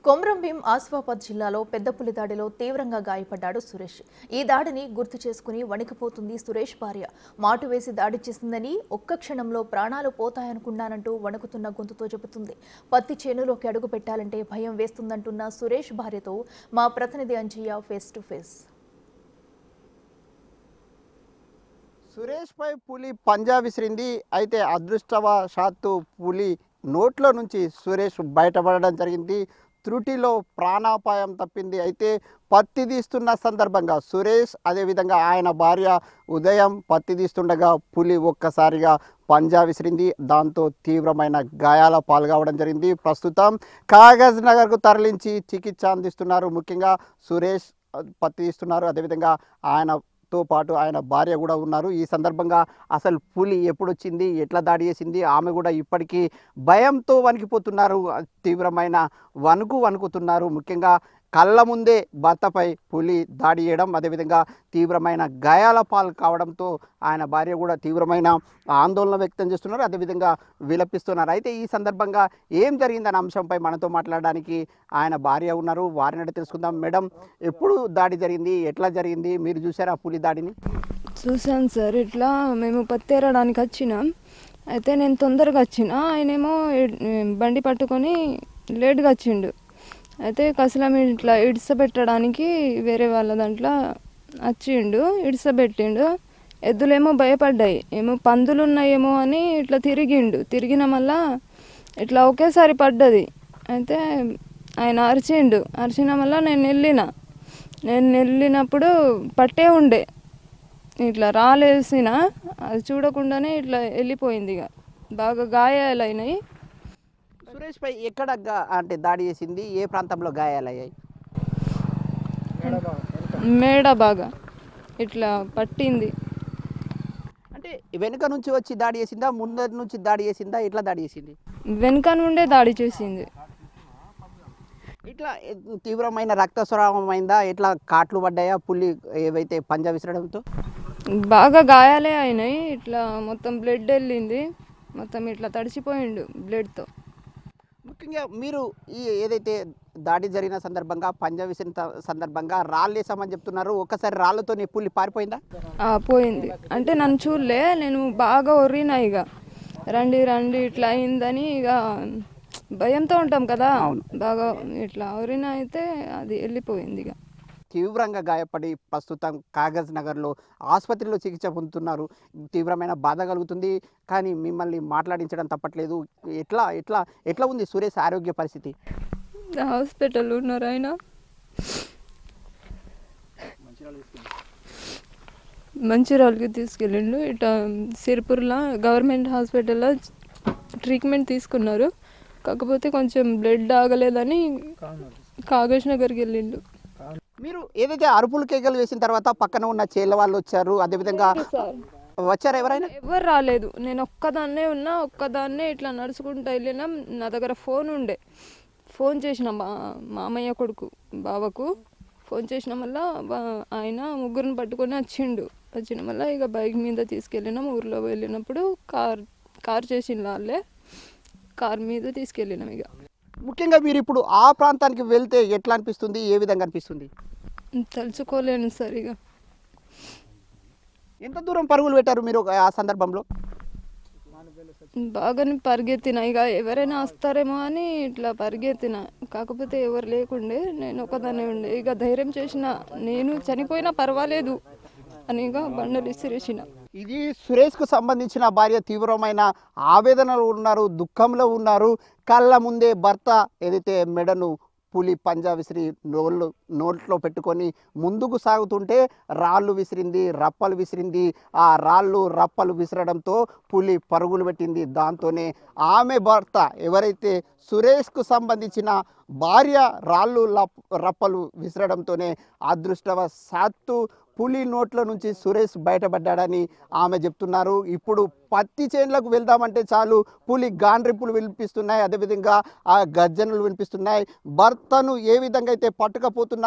కొమ్రంభీం ఆసిఫాబాద్ జిల్లాలో పెద్దపులి దాడిలో తీవ్రంగా గాయపడ్డాడు సురేష్. ఈ దాడిని గుర్తు చేసుకుని వణికిపోతుంది సురేష్ భార్య. మాటు వేసి దాడి చేసిందని ఒక్క క్షణంలో ప్రాణాలు పోతాయనుకున్నానంటూ వణుకుతున్న గొంతుతో చెబుతుంది. పత్తి చేనులోకి అడుగు పెట్టాలంటే భయం వేస్తుందంటున్న సురేష్ భార్యతో మా ప్రతినిధి Anjaiah face to face. Suresh పై పులి పంజా విసిరింది. అయితే అదృష్టవశాత్తు పులి నోట్లో నుంచి సురేష్ బయటపడడం జరిగింది. త్రుటిలో ప్రాణాపాయం తప్పింది. అయితే పత్తి తీస్తున్న సందర్భంగా సురేష్ అదేవిధంగా ఆయన భార్య ఉదయం పత్తి తీస్తుండగా పులి ఒక్కసారిగా పంజా విసిరింది. దాంతో తీవ్రమైన గాయాల పాల్గొవడం జరిగింది. ప్రస్తుతం కాగజ్ నగర్కు తరలించి చికిత్స అందిస్తున్నారు. ముఖ్యంగా సురేష్ పత్తి తీస్తున్నారు. అదేవిధంగా ఆయనతో పాటు ఆయన భార్య కూడా ఉన్నారు. ఈ సందర్భంగా అసలు పులి ఎప్పుడు వచ్చింది, ఎట్లా దాడి చేసింది, ఆమె కూడా ఇప్పటికీ భయంతో వణికిపోతున్నారు. తీవ్రమైన వణుకుతున్నారు. ముఖ్యంగా కళ్ళ ముందే భర్తపై పులి దాడి చేయడం, అదేవిధంగా తీవ్రమైన గాయాల పాలు కావడంతో ఆయన భార్య కూడా తీవ్రమైన ఆందోళన వ్యక్తం చేస్తున్నారు. అదేవిధంగా విలపిస్తున్నారు. అయితే ఈ సందర్భంగా ఏం జరిగిందనే అంశంపై మనతో మాట్లాడడానికి ఆయన భార్య ఉన్నారు. వారిని అడిగి తెలుసుకుందాం. మేడం, ఎప్పుడు దాడి జరిగింది, ఎట్లా జరిగింది, మీరు చూసారా పులి దాడిని? చూసాను సార్. ఇట్లా మేము పత్తేరడానికి వచ్చినాం. అయితే నేను తొందరగా వచ్చిన, ఆయనేమో బండి పట్టుకొని లేట్గా వచ్చిండు. అయితే కసలం ఇట్లా ఇడిసబెట్టడానికి వేరే వాళ్ళ దాంట్లో వచ్చిండు, ఇడిసబెట్టిండు. ఎద్దులేమో భయపడ్డాయి, ఏమో పందులు ఉన్నాయేమో అని ఇట్లా తిరిగిన మళ్ళా ఇట్లా ఒకేసారి పడ్డది. అయితే ఆయన అరిచిన మళ్ళా నేను వెళ్ళినప్పుడు పట్టే ఉండే, ఇట్లా రాలేసిన, అది చూడకుండానే ఇట్లా వెళ్ళిపోయింది. ఇక బాగా గాయాలైనాయి. సురేష్ పై ఎక్కడ అంటే దాడి చేసింది, ఏ ప్రాంతంలో గాయాలయ్యాయి? మేడ బాగా ఇట్లా పట్టింది. అంటే వెనుక నుంచి వచ్చి దాడి చేసిందా, ముందరి నుంచి దాడి చేసిందా, ఎట్లా దాడి చేసింది? వెనుక నుండే దాడి చేసింది. ఇట్లా తీవ్రమైన రక్తస్రావం అయిందా, ఎట్లా కాట్లు పడ్డాయా పులి ఏవైతే పంజా విసరడంతో? బాగా గాయాలే అయినాయి. ఇట్లా మొత్తం బ్లడ్ వెళ్ళింది, మొత్తం ఇట్లా తడిచిపోయిండు బ్లడ్తో. ముఖ్యంగా మీరు ఈ ఏదైతే దాడి జరిగిన సందర్భంగా పంజా విసిరిన సందర్భంగా రాళ్ళు వేసామని చెప్తున్నారు. ఒక్కసారి రాళ్ళతో పులి పారిపోయిందా? పోయింది. అంటే నన్ను చూడలే, నేను బాగా ఒర్రినా. ఇక రండి ఇట్లా అయిందని ఇక భయంతో ఉంటాం కదా, బాగా ఇట్లా ఒర్రినా. అయితే అది వెళ్ళిపోయింది. ఇక తీవ్రంగా గాయపడి ప్రస్తుతం కాగజ్ నగర్లో ఆసుపత్రిలో చికిత్స పొందుతున్నారు. తీవ్రమైన బాధ కలుగుతుంది, కానీ మిమ్మల్ని మాట్లాడించడం తప్పట్లేదు. ఎట్లా ఎట్లా ఎట్లా ఉంది సురేష్ ఆరోగ్య పరిస్థితి? హాస్పిటల్ ఉన్నారు ఆయన. మంచిర్యాలకి తీసుకెళ్ళిండు. ఇట్లా సిరిపూర్లో గవర్నమెంట్ హాస్పిటల్లో ట్రీట్మెంట్ తీసుకున్నారు. కాకపోతే కొంచెం బ్లడ్ ఆగలేదని కాగజ్ నగర్కి వెళ్ళిండు. మీరు ఏదైతే అరుపులు కేకలు వేసిన తర్వాత పక్కన ఉన్న చేళ్ళ వాళ్ళు వచ్చారు, అదేవిధంగా వచ్చారు, ఎవరైనా? ఎవరు రాలేదు. నేను ఒక్కదాన్నే ఉన్నా, ఒక్కదాన్నే ఇట్లా నడుచుకుంటూ వెళ్ళినా. నా దగ్గర ఫోన్ ఉండే, ఫోన్ చేసిన మామయ్య కొడుకు బావకు ఫోన్ చేసిన వల్ల ఆయన ముగ్గురిని పట్టుకొని వచ్చిన వల్ల ఇక బైక్ మీద తీసుకెళ్ళినాం. ఊర్లో వెళ్ళినప్పుడు కార్ చేసిన వాళ్ళే, కార్ మీద తీసుకెళ్ళినాం. ఇక ముఖ్యంగా మీరు ఇప్పుడు ఆ ప్రాంతానికి వెళ్తే ఎట్లా అనిపిస్తుంది, ఏ విధంగా అనిపిస్తుంది? తలుచుకోలేను సరిగా. ఎంత దూరం పరుగులు పెట్టారు మీరు ఆ సందర్భంలో? బాగానే పరిగెత్తిన. ఇక ఎవరైనా వస్తారేమో అని ఇట్లా పరిగెత్తిన, కాకపోతే ఎవరు లేకుండే, నేను ఒకదాన్నే ఉండే. ఇక ధైర్యం చేసిన, నేను చనిపోయినా పర్వాలేదు అని ఇక బండలు ఇసిరేసిన. ఇది సురేష్కు సంబంధించిన భార్య తీవ్రమైన ఆవేదనలో ఉన్నారు, దుఃఖంలో ఉన్నారు. కళ్ళ ముందే భర్త ఏదైతే మెడను పులి పంజా విసిరి నోట్లో పెట్టుకొని ముందుకు సాగుతుంటే రాళ్ళు విసిరింది, రప్పలు విసిరింది. ఆ రాళ్ళు రప్పలు విసిరడంతో పులి పరుగులు పెట్టింది. దాంతోనే ఆమె భర్త ఎవరైతే సురేష్కు సంబంధించిన భార్య రాళ్ళు రప్పలు విసరడంతోనే అదృష్టవశాత్తు పులి నోట్ల నుంచి సురేష్ బయటపడ్డాడని ఆమె చెప్తున్నారు. ఇప్పుడు పత్తి చేనులకు వెళ్దామంటే చాలు పులి గాండ్రింపులు వినిపిస్తున్నాయి, అదేవిధంగా ఆ గర్జనలు వినిపిస్తున్నాయి. భర్తను ఏ విధంగా అయితే పట్టుకపోతున్న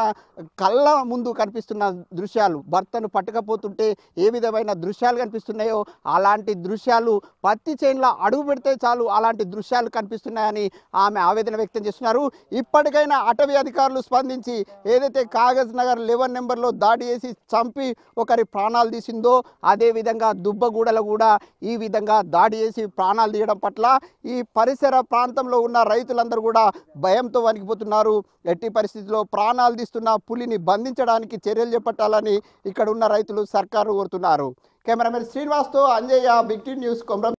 కళ్ళ ముందు కనిపిస్తున్న దృశ్యాలు, భర్తను పట్టుకపోతుంటే ఏ విధమైన దృశ్యాలు కనిపిస్తున్నాయో అలాంటి దృశ్యాలు పత్తి చేనులో అడుగు పెడితే చాలు అలాంటి దృశ్యాలు కనిపిస్తున్నాయని ఆమె ఆవేదన వ్యక్తం చేస్తున్నారు. ఇప్పటికైనా అటవీ అధికారులు స్పందించి ఏదైతే కాగజ్ నగర్ 11 నెంబర్లో దాడి చేసి చంపి ఒకరి ప్రాణాలు తీసిందో అదేవిధంగా దుబ్బగూడలో కూడా ఈ విధంగా దాడి చేసి ప్రాణాలు తీయడం పట్ల ఈ పరిసర ప్రాంతంలో ఉన్న రైతులందరూ కూడా భయంతో వణికిపోతున్నారు. ఎట్టి పరిస్థితుల్లో ప్రాణాలు తీస్తున్న పులిని బంధించడానికి చర్యలు చేపట్టాలని ఇక్కడ ఉన్న రైతులు సర్కారు కోరుతున్నారు. కెమెరామెన్ శ్రీనివాస్తో Anjaiah, Big TV news, Komaram.